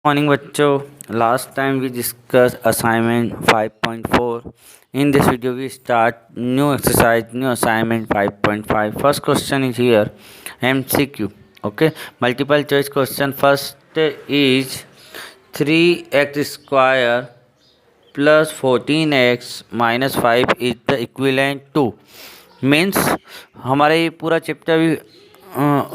Morning बच्चों, last time we discuss assignment 5.4. In this video we start new exercise, new assignment 5.5. First question is here, MCQ. Okay, multiple choice question. First is 3x square plus 14x minus 5 is the equivalent to. Means हमारा ये पूरा chapter भी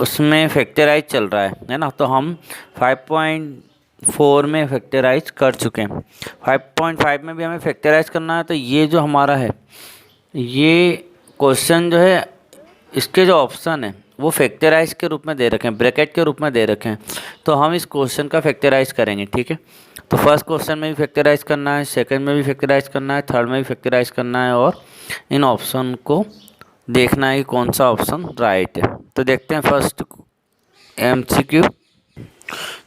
उसमें factorise चल रहा है ना, तो हम 5.4 में फैक्टराइज कर चुके हैं। 5.5 में भी हमें फैक्टराइज करना है। तो ये जो हमारा है, ये क्वेश्चन जो है, इसके जो ऑप्शन है वो फैक्टराइज के रूप में दे रखे हैं, ब्रैकेट के रूप में दे रखे हैं। तो हम इस क्वेश्चन का फैक्टराइज करेंगे, ठीक है। तो फर्स्ट क्वेश्चन में भी फैक्टराइज करना है, सेकंड में भी फैक्टराइज करना है, थर्ड में भी फैक्टराइज करना है, और इन ऑप्शन को देखना है कि कौन सा ऑप्शन राइट है। तो देखते हैं फर्स्ट MCQ।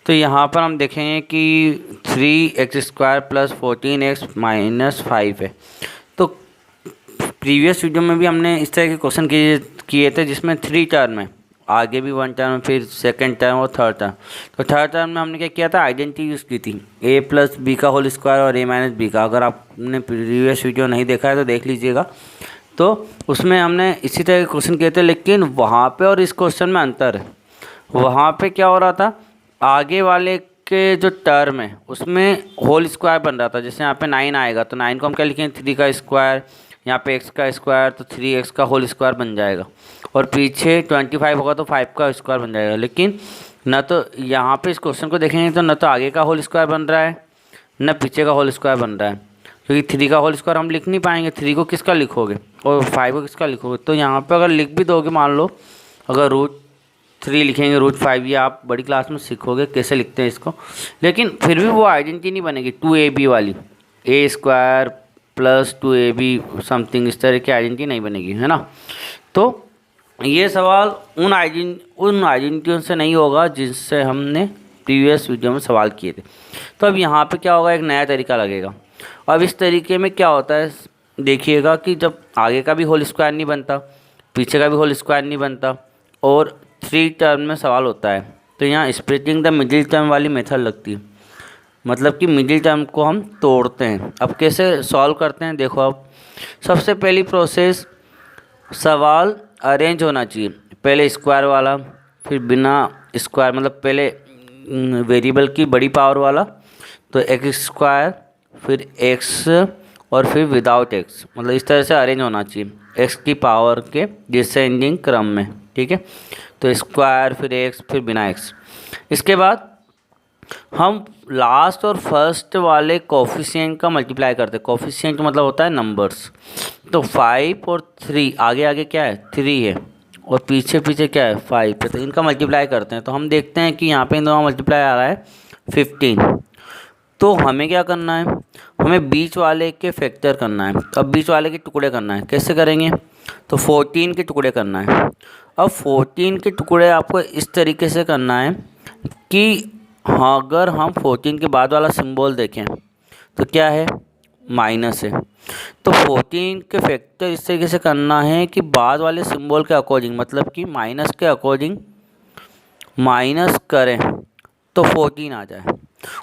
तो यहाँ पर हम देखेंगे कि 3x square plus 14x minus 5 है। तो प्रीवियस वीडियो में भी हमने इस तरह के क्वेश्चन किए थे जिसमें 3 टर्म है, आगे भी 1 टर्म, फिर सेकंड टर्म और थर्ड टर्म। तो थर्ड टर्म में हमने क्या किया था, आइडेंटिटी यूज़ की थी, a प्लस बी का होल स्क्वायर और a माइनस बी का। अगर आपने प्रीवियस वीडियो नहीं देखा है तो देख लीजिएगा। तो उसमें हमने इसी तरह के क्वेश्चन किए थे, लेकिन वहाँ पे और इस क्वेश्चन में अंतर है। वहाँ पे क्या हो रहा था, आगे वाले के जो टर्म है उसमें होल स्क्वायर बन रहा था। जैसे यहाँ पे 9 आएगा तो 9 को हम क्या लिखेंगे, 3 का स्क्वायर, यहाँ पे x का स्क्वायर तो 3x का होल स्क्वायर बन जाएगा, और पीछे 25 होगा तो 5 का स्क्वायर बन जाएगा। लेकिन न तो यहाँ पे इस क्वेश्चन को देखेंगे तो न तो आगे का होल स्क्वायर बन रहा है, न पीछे का होल स्क्वायर बन रहा है, क्योंकि 3 का होल स्क्वायर हम लिख नहीं पाएंगे। 3 को किसका लिखोगे और 5 को किसका लिखोगे। तो यहाँ पे अगर लिख भी दोगे, मान लो अगर √3 लिखेंगे, √5, ये आप बड़ी क्लास में सीखोगे कैसे लिखते हैं इसको, लेकिन फिर भी वो आइडेंटिटी नहीं बनेगी 2ab वाली, a square plus 2ab something, इस तरह की आइडेंटिटी नहीं बनेगी, है ना। तो ये सवाल उन आइडेंटिटियों से नहीं होगा जिनसे हमने प्रीवियस वीडियो में सवाल किए थे। तो अब यहाँ पे क्या होगा, एक नया तरीका लगेगा। अब इस तरीके में क्या होता है, देखिएगा कि जब आगे का भी होल स्क्वायर नहीं बनता, पीछे का भी होल स्क्वायर नहीं बनता, और 3 टर्म में सवाल होता है, तो यहाँ स्प्लिटिंग द मिडिल टर्म वाली मेथड लगती है। मतलब कि मिडिल टर्म को हम तोड़ते हैं। अब कैसे सॉल्व करते हैं, देखो। अब सबसे पहली प्रोसेस, सवाल अरेंज होना चाहिए, पहले स्क्वायर वाला, फिर बिना स्क्वायर, मतलब पहले वेरिएबल की बड़ी पावर वाला, तो x स्क्वायर, फिर x, और फिर विदाउट x, मतलब इस तरह से अरेंज होना चाहिए x की पावर के डिसेंडिंग क्रम में, ठीक है। तो स्क्वायर, फिर x, फिर बिना x। इसके बाद हम लास्ट और फर्स्ट वाले कोफिशिएंट का मल्टीप्लाई करते हैं। कोफिशिएंट मतलब होता है नंबर्स। तो 5 और 3, आगे आगे क्या है, 3 है, और पीछे पीछे क्या है, 5 है। तो इनका मल्टीप्लाई करते हैं। तो हम देखते हैं कि यहाँ पे इन दोनों मल्टीप्लाई आ रहा है 15। तो हमें क्या करना है, हमें बीच वाले के फैक्टर करना है। अब बीच वाले के टुकड़े करना है, कैसे करेंगे, तो 14 के टुकड़े करना है। अब 14 के टुकड़े आपको इस तरीके से करना है कि हाँ, अगर हम 14 के बाद वाला सिंबल देखें तो क्या है, माइनस है। तो 14 के फैक्टर इस तरीके से करना है कि बाद वाले सिंबल के अकॉर्डिंग, मतलब कि माइनस के अकॉर्डिंग माइनस करें तो 14 आ जाए,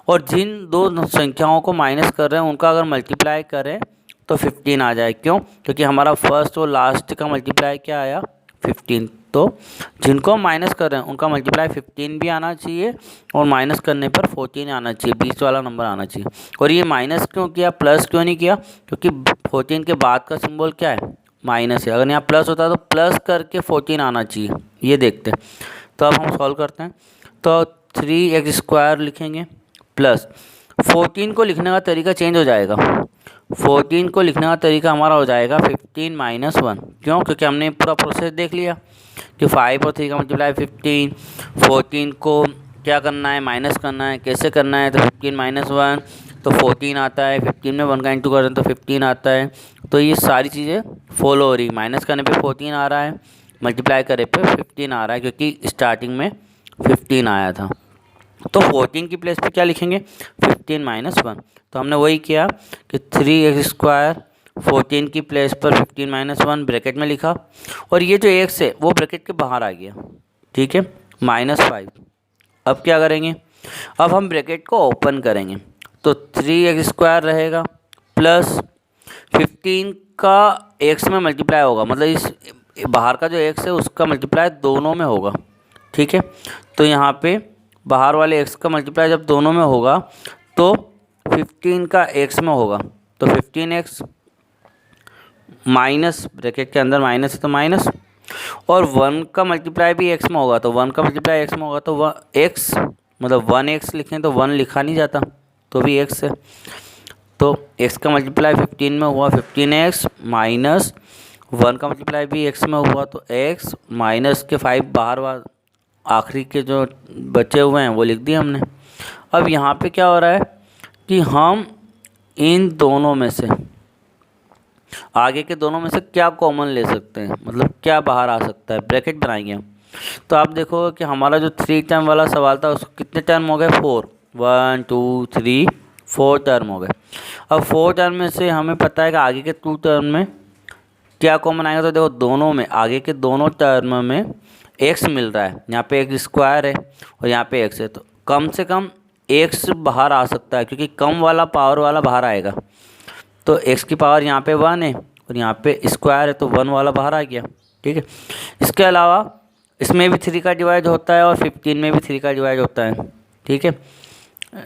और जिन दो संख्याओं को माइनस कर रहे हैं उनका अगर मल्टीप्लाई करें तो 15 आ जाए। क्यों, क्योंकि हमारा फर्स्ट और लास्ट का मल्टीप्लाई क्या आया, 15। तो जिनको माइनस कर रहे हैं उनका मल्टीप्लाई 15 भी आना चाहिए, और माइनस करने पर 14 आना चाहिए, 20 वाला नंबर आना चाहिए। और ये माइनस क्यों किया, प्लस क्यों नहीं किया, क्योंकि 14 के बाद का सिंबल क्या है, माइनस है। अगर यहाँ प्लस होता तो प्लस करके 14 आना चाहिए, ये देखते हैं। तो अब हम सॉल्व करते हैं। तो 3x स्क्वायर लिखेंगे प्लस 14 को लिखने का तरीका चेंज हो जाएगा। 14 को लिखने का तरीका हमारा हो जाएगा 15 माइनस 1। क्यों, क्योंकि हमने पूरा प्रोसेस देख लिया कि 5 और 3 का मल्टीप्लाई 15, 14 को क्या करना है, माइनस करना है। कैसे करना है, तो 15 माइनस 1 तो 14 आता है, 15 में 1 का इंटू करें तो 15 आता है। तो ये सारी चीज़ें फॉलो हो रही, माइनस करने पे 14 आ रहा है, मल्टीप्लाई करे पे 15 आ रहा है, क्योंकि स्टार्टिंग में 15 आया था। तो 14 की प्लेस पे क्या लिखेंगे, 15 माइनस 1। तो हमने वही किया कि 3x स्क्वायर 14 की प्लेस पर 15 माइनस 1 ब्रैकेट में लिखा, और ये जो x है वो ब्रैकेट के बाहर आ गया, ठीक है, -5। अब क्या करेंगे, अब हम ब्रैकेट को ओपन करेंगे तो 3x² रहेगा प्लस 15 का x में मल्टीप्लाई होगा, मतलब इस बाहर का जो x है उसका मल्टीप्लाई दोनों में होगा। ठीक है, तो यहाँ पे बाहर वाले x का मल्टीप्लाई जब दोनों में होगा तो 15 का x में होगा, तो 15x माइनस, ब्रैकेट के अंदर माइनस है तो माइनस, और 1 का मल्टीप्लाई भी x में होगा, तो 1 का मल्टीप्लाई x में होगा तो x मतलब 1x लिखें तो 1 लिखा नहीं जाता, तो भी x है, तो x का मल्टीप्लाई 15 में हुआ 15x माइनस 1 का मल्टीप्लाई भी x में हुआ तो x माइनस के 5 बाहर आखिरी के जो बचे हुए हैं वो लिख दिए हमने। अब यहाँ पे क्या हो रहा है कि हम इन दोनों में से, आगे के दोनों में से क्या कॉमन ले सकते हैं, मतलब क्या बाहर आ सकता है, ब्रैकेट बनाएंगे हम। तो आप देखोगे कि हमारा जो 3 टर्म वाला सवाल था उसको कितने टर्म हो गए, 4, 1 2 3 4 टर्म हो गए। अब 4 टर्म में से हमें पता है कि आगे के 2 टर्म में क्या कॉमन आएगा, तो देखो दोनों में, आगे के दोनों टर्म में x मिल रहा है, यहाँ पे x² है और यहाँ पे x है, तो कम से कम x बाहर आ सकता है क्योंकि कम वाला पावर वाला बाहर आएगा। तो x की पावर यहाँ पे 1 है और यहाँ पे स्क्वायर है तो 1 वाला बाहर आ गया। ठीक है, इसके अलावा इसमें भी 3 का डिवाइड होता है और 15 में भी 3 का डिवाइड होता है। ठीक है,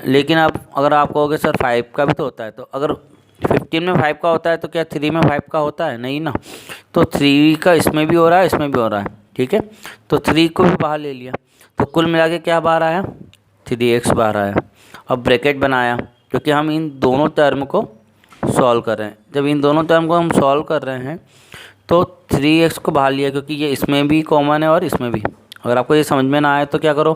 लेकिन अब अगर आप कहोगे सर 5 का भी तो होता है, तो अगर 15 में 5 का होता है तो क्या 3 में 5 का होता है, नहीं ना, तो 3 का इसमें भी हो रहा है इसमें भी हो रहा है। ठीक है, तो 3 को भी बाहर ले लिया, तो कुल मिला के क्या बाहर आया, 3x बाहर आया। अब ब्रैकेट बनाया क्योंकि हम इन दोनों टर्म को सॉल्व कर रहे हैं, जब इन दोनों टर्म को हम सॉल्व कर रहे हैं तो 3x को बाहर लिया क्योंकि ये इसमें भी कॉमन है और इसमें भी। अगर आपको ये समझ में ना आए तो क्या करो,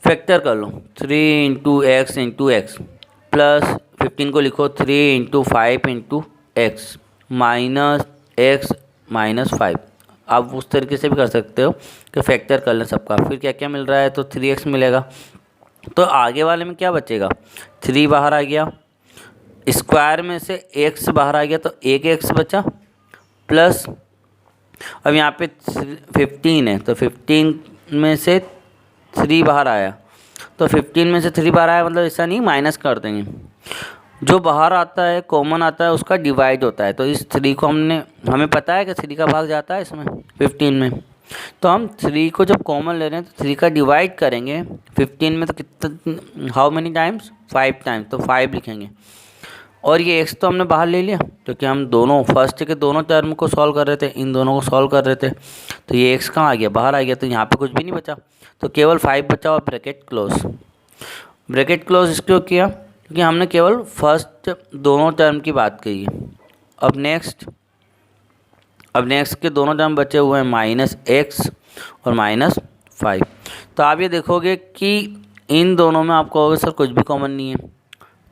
फैक्टर कर लो, 3 × x प्लस 15 को लिखो 3 × 5 × x माइनस x माइनस 5। आप उस तरीके से भी कर सकते हो कि फैक्टर कर लें सबका, फिर क्या क्या मिल रहा है, तो 3x मिलेगा। तो आगे वाले में क्या बचेगा, 3 बाहर आ गया, स्क्वायर में से x बाहर आ गया तो एक x बचा, प्लस अब यहाँ पे 15 है तो 15 में से 3 बाहर आया, तो 15 में से 3 बाहर आया मतलब ऐसा नहीं माइनस कर देंगे, जो बाहर आता है कॉमन आता है उसका डिवाइड होता है। तो इस 3 को हमें पता है कि 3 का भाग जाता है इसमें 15 में, तो हम 3 को जब कॉमन ले रहे हैं तो 3 का डिवाइड करेंगे 15 में, तो कितना, हाउ मेनी टाइम्स, 5 टाइम्स, तो 5 लिखेंगे। और ये x तो हमने बाहर ले लिया क्योंकि हम दोनों फर्स्ट के दोनों टर्म को सॉल्व कर रहे थे, इन दोनों को सॉल्व कर रहे थे, तो ये x कहाँ आ गया, बाहर आ गया, तो यहाँ पे कुछ भी नहीं बचा, तो केवल 5 बचा और ब्रैकेट क्लोज। ब्रैकेट क्लोज इसलिए किया क्योंकि हमने केवल फर्स्ट दोनों टर्म की बात कही है। अब नेक्स्ट के दोनों टर्म बचे हुए हैं -x और -5। तो आप ये देखोगे कि इन दोनों में आप कहोगे सर कुछ भी कॉमन नहीं है,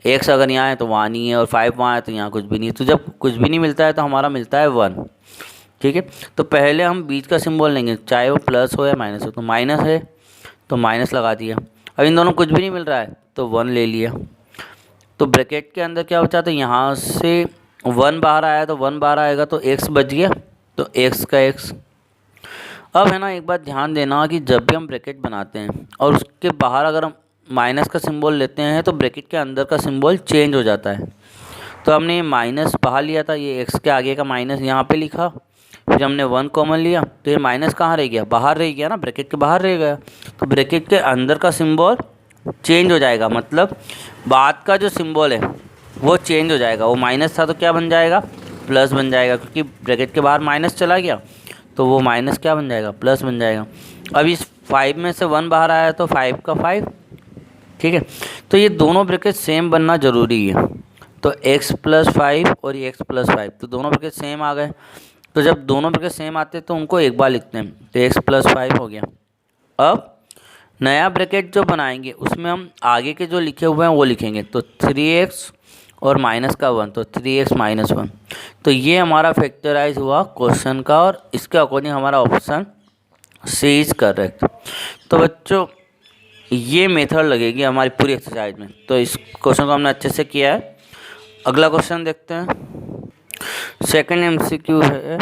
x अगर यहाँ है तो वहाँ नहीं है और 5 वहाँ है तो यहाँ कुछ भी नहीं है, तो जब कुछ भी नहीं मिलता है तो हमारा मिलता है 1। ठीक है, तो पहले हम बीच का सिंबल लेंगे, चाहे वो प्लस हो या माइनस हो, तो माइनस है तो माइनस लगा दिया। अब इन दोनों कुछ भी नहीं मिल रहा है तो 1 ले लिया, तो ब्रैकेट के अंदर क्या बचा, तो यहाँ से 1 बाहर आया तो 1 बाहर आएगा तो x बच गया, तो x का x। अब है ना, एक बात ध्यान देना कि जब भी हम ब्रैकेट बनाते हैं और उसके बाहर अगर हम माइनस का सिंबल लेते हैं तो ब्रैकेट के अंदर का सिंबल चेंज हो जाता है। तो हमने ये माइनस बाहर लिया था, ये x के आगे का माइनस यहाँ पे लिखा, फिर हमने 1 कॉमन लिया तो ये माइनस कहाँ रह गया, बाहर रह गया ना, ब्रैकेट के बाहर रह गया, तो ब्रैकेट के अंदर का सिंबल चेंज हो जाएगा, मतलब बाद का जो सिंबल है वो चेंज हो जाएगा। वो माइनस था तो क्या बन जाएगा, प्लस बन जाएगा, क्योंकि ब्रैकेट के बाहर माइनस चला गया तो वो माइनस क्या बन जाएगा, प्लस बन जाएगा। अब इस 5 में से 1 बाहर आया तो 5 का 5। ठीक है, तो ये दोनों ब्रैकेट सेम बनना ज़रूरी है, तो x + 5 और ये x + 5, तो दोनों ब्रैकेट सेम आ गए। तो जब दोनों ब्रैकेट सेम आते हैं तो उनको एक बार लिखते हैं, तो x + 5 हो गया। अब नया ब्रैकेट जो बनाएंगे उसमें हम आगे के जो लिखे हुए हैं वो लिखेंगे, तो 3x और माइनस का 1, तो 3x - 1। तो ये हमारा फैक्टराइज हुआ क्वेश्चन का और इसके अकॉर्डिंग हमारा ऑप्शन सी इज करेक्ट। तो बच्चों ये मेथड लगेगी हमारी पूरी एक्सरसाइज में। तो इस क्वेश्चन को हमने अच्छे से किया है। अगला क्वेश्चन देखते हैं। सेकंड MCQ है,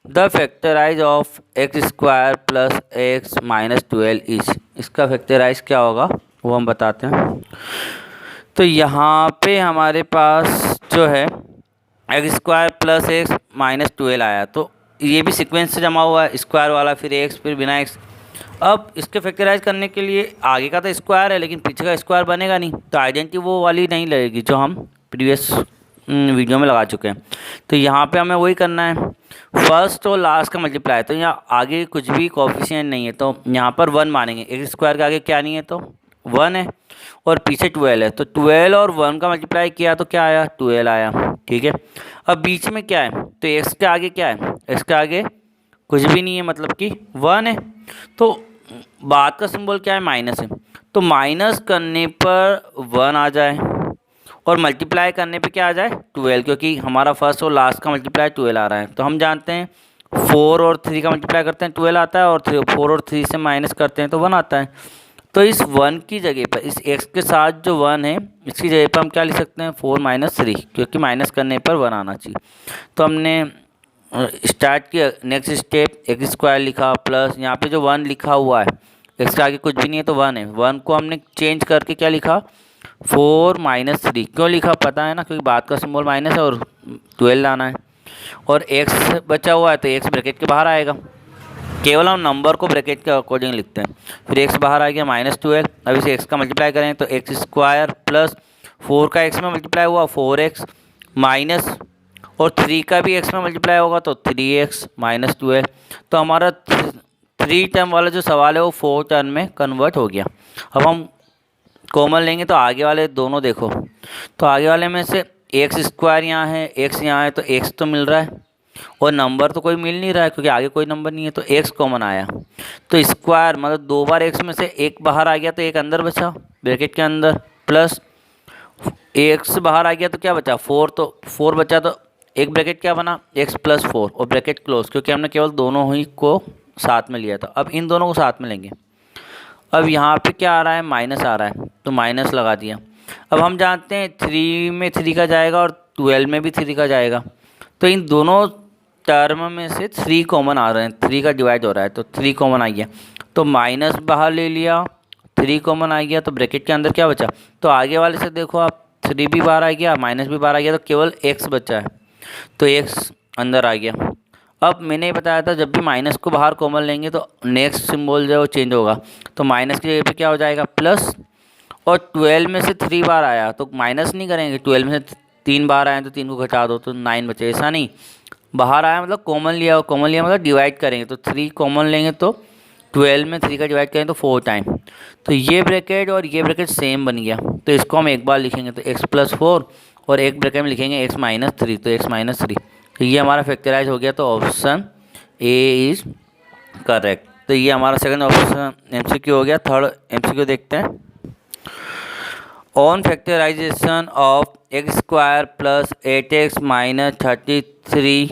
the factorise of x² + x - 12 is. इसका फैक्टराइज क्या होगा, वो हम बताते हैं। तो यहाँ पे हमारे पास जो है x square plus x minus 12 आया, तो ये भी सीक्वेंस से जमा हुआ है, स्क्वायर वाला फिर एक्स फिर बिना एक्स। अब इसके फैक्टराइज करने के लिए आगे का तो स्क्वायर है लेकिन पीछे का स्क्वायर बनेगा नहीं, तो आइडेंटिटी वो वाली नहीं लगेगी जो हम प्रीवियस वीडियो में लगा चुके हैं। तो यहाँ पे हमें वही करना है, फर्स्ट और लास्ट का मल्टीप्लाई। तो यहाँ आगे कुछ भी कोफिशिएंट नहीं है तो यहाँ पर 1 मानेंगे, एक्स स्क्वायर के आगे क्या नहीं है तो 1 है, और पीछे 12 है, तो 12 और 1 का मल्टीप्लाई किया तो क्या आया 12 आया। ठीक है, अब बीच में क्या है तो एक्स के आगे क्या है, एक्स के आगे कुछ भी नहीं है मतलब कि 1 है, तो बाद का सिंबल क्या है माइनस है, तो माइनस करने पर 1 आ जाए और मल्टीप्लाई करने पे क्या आ जाए 12, क्योंकि हमारा फर्स्ट और लास्ट का मल्टीप्लाई 12 आ रहा है। तो हम जानते हैं 4 और 3 का मल्टीप्लाई करते हैं 12 आता है, और 4 और 3 से माइनस करते हैं तो 1 आता है। तो इस 1 की जगह पर, इस x के साथ जो 1 है इसकी जगह पर हम क्या लिख सकते हैं 4 माइनस 3, क्योंकि माइनस करने पर 1 आना चाहिए। तो हमने स्टार्ट किया, नेक्स्ट स्टेप एक्स स्क्वायर लिखा प्लस यहाँ पे जो 1 लिखा हुआ है एक्स के आगे कुछ भी नहीं है तो 1 है, 1 को हमने चेंज करके क्या लिखा 4 माइनस 3। क्यों लिखा पता है ना, क्योंकि बाद का सिंबल माइनस है और 12 लाना है, और एक्स बचा हुआ है तो एक्स ब्रैकेट के बाहर आएगा, केवल हम नंबर को ब्रैकेट के अकॉर्डिंग लिखते हैं। फिर एक्स बाहर आ गया -12, अब इसे एक्स का मल्टीप्लाई करें तो एक्स स्क्वायर प्लस 4 का एक्स में मल्टीप्लाई हुआ 4x माइनस, और 3 का भी एक्स में मल्टीप्लाई होगा तो 3x माइनस 12। तो हमारा 3 टर्म वाला जो सवाल है वो 4 टर्म में कन्वर्ट हो गया। अब हम कॉमन लेंगे तो आगे वाले दोनों देखो, तो आगे वाले में से एक्स स्क्वायर यहाँ है, एक्स यहाँ है, तो एक्स तो मिल रहा है और नंबर तो कोई मिल नहीं रहा है क्योंकि आगे कोई नंबर नहीं है, तो एक्स कॉमन आया। तो स्क्वायर मतलब 2 बार एक्स में से एक बाहर आ गया तो एक अंदर बचा ब्रैकेट के अंदर, प्लस एक्स बाहर आ गया तो क्या बचा 4, तो 4 बचा तो एक ब्रैकेट क्या बना x प्लस 4 और ब्रैकेट क्लोज, क्योंकि हमने केवल दोनों ही को साथ में लिया था। अब इन दोनों को साथ में लेंगे, अब यहाँ पे क्या आ रहा है माइनस आ रहा है तो माइनस लगा दिया। अब हम जानते हैं 3 में 3 का जाएगा और 12 में भी 3 का जाएगा, तो इन दोनों टर्म में से 3 कॉमन आ रहे हैं, 3 का डिवाइड हो रहा है तो 3 कॉमन आ गया, तो माइनस बाहर ले लिया 3 कॉमन आ गया, तो ब्रैकेट के अंदर क्या बचा, तो आगे वाले से देखो आप 3 भी बाहर आ गया माइनस भी बाहर आ गया, तो केवल x बचा है तो x अंदर आ गया। अब मैंने बताया था जब भी माइनस को बाहर कॉमन लेंगे तो नेक्स्ट सिंबल जो है वो चेंज होगा, तो माइनस की जगह पे क्या हो जाएगा प्लस, और 12 में से 3 बार आया तो माइनस नहीं करेंगे, 12 में से 3 बार आए तो 3 को घटा दो तो 9 बचे, ऐसा नहीं, बाहर आया मतलब कॉमन लिया, और कॉमन लिया मतलब डिवाइड करेंगे, तो 3 कॉमन लेंगे तो 12 में 3 का डिवाइड करें तो 4 टाइम, तो ये ब्रैकेट और ये ब्रैकेट सेम बन गया, तो इसको हम एक बार लिखेंगे तो x प्लस 4 और एक ब्रैकेट में लिखेंगे x माइनस 3, तो x माइनस 3, तो ये हमारा फैक्टराइज हो गया, तो ऑप्शन ए इज़ करेक्ट। तो ये हमारा सेकंड ऑप्शन MCQ हो गया। थर्ड MCQ देखते हैं, on factorisation of x square plus 8x minus 33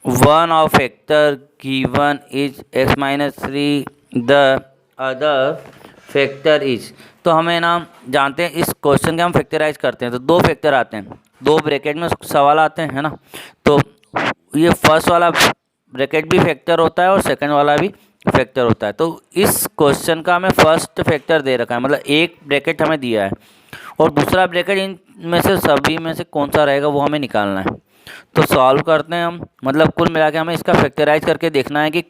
one of factor given is x minus 3 the other factor is. तो हमें ना जानते हैं इस क्वेश्चन के हम फैक्टराइज करते हैं तो 2 फैक्टर आते हैं, 2 ब्रैकेट में सवाल आते हैं है ना, तो ये फर्स्ट वाला ब्रैकेट भी फैक्टर होता है और सेकंड वाला भी फैक्टर होता है। तो इस क्वेश्चन का हमें फर्स्ट फैक्टर दे रखा है, मतलब एक ब्रैकेट हमें दिया है और दूसरा ब्रैकेट इन में से सभी में से कौन सा रहेगा वो हमें निकालना है। तो सॉल्व करते हैं हम, मतलब कुल मिला के हमें इसका फैक्टराइज करके देखना है कि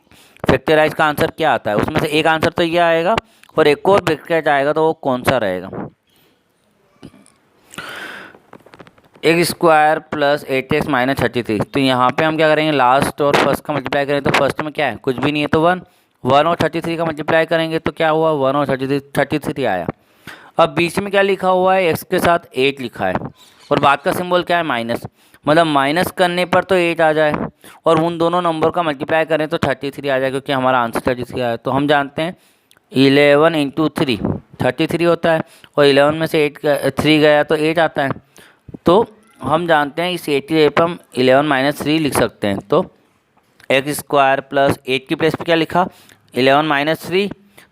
फैक्टराइज का आंसर क्या आता है। उसमें से एक आंसर तो ये आएगा और एक और ब्रैकेट आएगा, तो वो कौन सा रहेगा। X square plus 8x minus 33, तो यहाँ पे हम क्या करेंगे लास्ट और फर्स्ट का मल्टीप्लाई करें तो फर्स्ट में क्या है कुछ भी नहीं है तो 1 और 33 का मल्टीप्लाई करेंगे तो क्या हुआ 1 और 33 आया। अब बीच में क्या लिखा हुआ है x के साथ 8 लिखा है और बाद का सिंबल क्या है माइनस, मतलब माइनस करने पर तो 8 आ जाए और उन दोनों नंबर का मल्टीप्लाई करें तो 33 आ जाए, क्योंकि हमारा आंसर 33 आया। तो हम जानते हैं 11 इंटू 3 33 होता है और 11 में से 3 गया तो 8 आता है। तो हम जानते हैं इस 8 की जगह पर हम 11 माइनस 3 लिख सकते हैं। तो एक्स स्क्वायर प्लस 8 की प्लेस पे क्या लिखा 11 माइनस 3,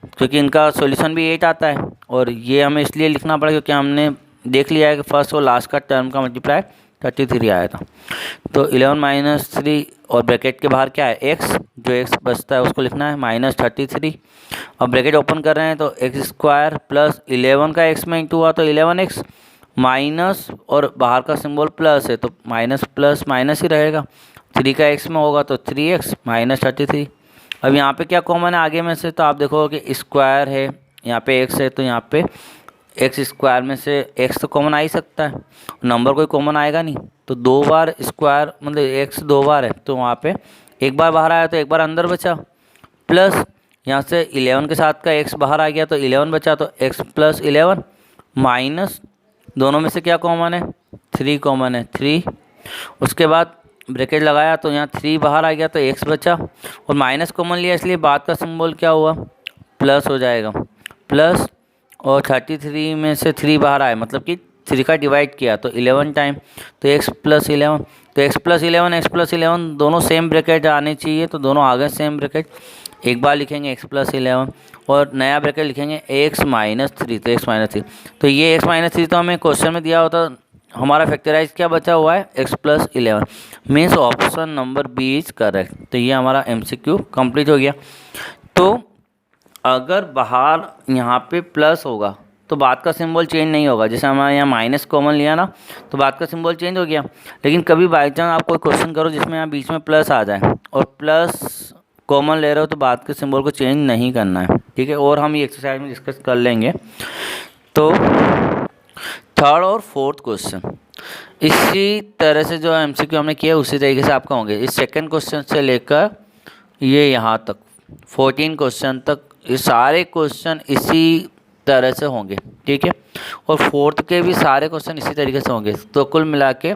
क्योंकि इनका सॉल्यूशन भी 8 आता है और ये हमें इसलिए लिखना पड़ा क्योंकि हमने देख लिया है कि फर्स्ट और लास्ट का टर्म का मल्टीप्लाई 33 आया था। तो 11 माइनस 3 और ब्रैकेट के बाहर क्या है x, जो x बचता है उसको लिखना है माइनस 33। अब ब्रैकेट ओपन कर रहे हैं तो एक्स स्क्वायर प्लस 11 का x में इंटू हुआ तो 11x माइनस, और बाहर का सिंबल प्लस है तो माइनस प्लस माइनस ही रहेगा। 3 का x में होगा तो 3x माइनस 33। अब यहाँ पे क्या कॉमन है आगे में से, तो आप देखोगे कि स्क्वायर है, यहाँ पे x है तो यहाँ पे एक्स स्क्वायर में से x तो कॉमन आ ही सकता है, नंबर कोई कॉमन आएगा नहीं। तो 2 बार स्क्वायर मतलब x 2 बार है तो वहाँ पे एक बार बाहर आया तो एक बार अंदर बचा, प्लस यहाँ से 11 के साथ का x बाहर आ गया तो 11 बचा, तो x प्लस 11 माइनस, दोनों में से क्या कॉमन है, 3 कॉमन है 3। उसके बाद ब्रैकेट लगाया तो यहाँ 3 बाहर आ गया तो x बचा, और माइनस कॉमन लिया इसलिए बाद का सिंबल क्या हुआ, प्लस हो जाएगा, प्लस, और 33 में से 3 बाहर आए मतलब कि 3 का डिवाइड किया तो 11 टाइम, तो x प्लस 11, तो x प्लस 11 दोनों सेम ब्रैकेट आने चाहिए, तो दोनों आ गए सेम ब्रैकेट। एक बार लिखेंगे x प्लस 11 और नया ब्रैकेट लिखेंगे x माइनस 3, तो x माइनस 3, तो ये x माइनस 3 तो हमें क्वेश्चन में दिया होता, हमारा फैक्टराइज क्या बचा हुआ है x plus 11, means option number B is correct. तो ये हमारा MCQ कंप्लीट हो गया। तो अगर बाहर यहाँ पे प्लस होगा तो बाद का सिंबल चेंज नहीं होगा, जैसे हमारे यहाँ माइनस कॉमन लिया ना तो बाद का सिंबल चेंज हो गया। लेकिन कभी बाई चांस आप कोई क्वेश्चन करो जिसमें यहाँ बीच में प्लस आ जाए और प्लस कॉमन ले रहे हो तो बाद के सिंबल को चेंज नहीं करना है, ठीक है। और हम ये एक्सरसाइज में डिस्कस कर लेंगे। तो थर्ड और फोर्थ क्वेश्चन इसी तरह से जो MCQ हमने किया उसी तरीके से आपका होंगे। इस सेकंड क्वेश्चन से लेकर ये यहाँ तक 14 क्वेश्चन तक ये सारे क्वेश्चन इसी तरह से होंगे, ठीक है। और फोर्थ के भी सारे क्वेश्चन इसी तरीके से होंगे। तो कुल मिला के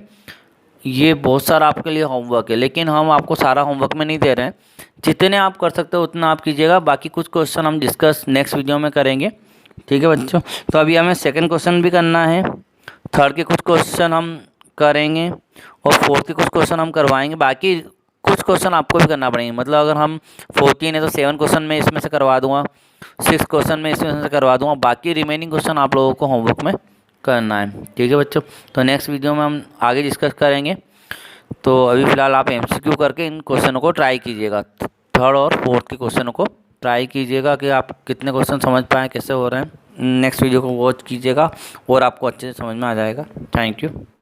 ये बहुत सारा आपके लिए होमवर्क है, लेकिन हम आपको सारा होमवर्क में नहीं दे रहे हैं, जितने आप कर सकते हो उतना आप कीजिएगा। बाकी कुछ क्वेश्चन हम डिस्कस नेक्स्ट वीडियो में करेंगे, ठीक है बच्चों। तो अभी हमें सेकंड क्वेश्चन भी करना है, थर्ड के कुछ क्वेश्चन हम करेंगे और फोर्थ के कुछ क्वेश्चन हम करवाएंगे। बाकी कुछ क्वेश्चन आपको भी करना पड़ेंगे, मतलब अगर हम 14 है तो 7 क्वेश्चन में इसमें से करवा दूंगा, 6 क्वेश्चन में इसमें से करवा दूंगा, बाकी रिमेनिंग क्वेश्चन आप लोगों को होमवर्क में करना है, ठीक है बच्चों। तो नेक्स्ट वीडियो में हम आगे डिस्कस करेंगे। तो अभी फ़िलहाल आप MCQ करके इन क्वेश्चनों को ट्राई कीजिएगा, थर्ड और फोर्थ के क्वेश्चनों को ट्राई कीजिएगा कि आप कितने क्वेश्चन समझ पाएँ, कैसे हो रहे हैं। नेक्स्ट वीडियो को वॉच कीजिएगा और आपको अच्छे से समझ में आ जाएगा। Thank you.